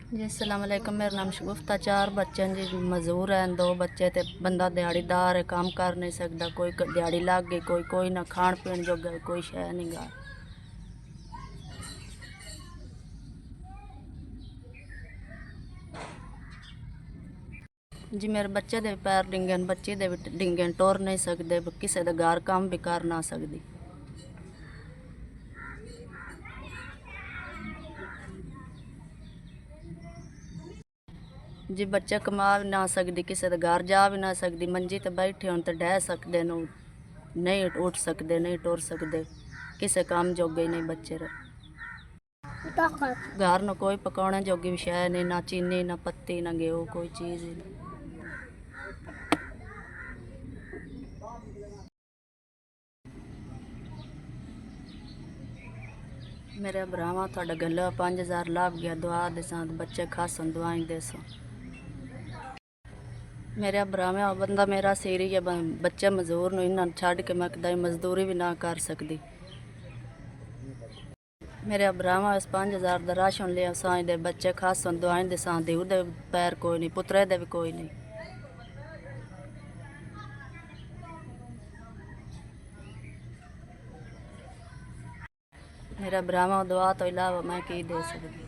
जी अस्सलाम वालेकुम। मेरा नाम शगुफ्ता। 4 बच्चे हैं जी, मजदूर हैं। 2 बच्चे ते बंदा दिहाड़ीदार है, काम कर नहीं सकता। कोई दिहाड़ी लग गई, कोई ना खाण पीण जोगा, कोई शै नहीं गा। जी मेरे बच्चे दे पैर डिंगे न, बच्चे दे भी डिंगे न, टुर नहीं सकते, किसी दे घर काम भी कर ना सकदी। जी बच्चे कमा भी ना सकदी, किसी दे घर जा भी ना सकदी। मंजी ते बैठे होन ते डह सकदे न, नहीं उठ सकते, नहीं टुर सकते, किसी काम जोगे ही नहीं बच्चे घर न कोई पकाने जोगी भी शै नहीं, ना चीनी ना पत्ती ना घ्यो, कोई चीज़ ही नहीं। मेरे भरावा थोड़ा गले 5000 लाभ गया, दुआ देसा बच्चे खासन दुआई देसा। मेरे भरावा बंदा मेरा सीरी है, बच्चे मजदूर न, इन्होंने छड़ के मैं कदाई मजदूरी भी ना कर सकती। मेरे भरावा इस 5000 का राशन लिया साई दे, बच्चे खासन दुआई देसा। देऊ दे पैर कोई नहीं, पुत्रे दे भी कोई नहीं। मेरा भरावा दुआ तो इलावा मैं की दे सकती।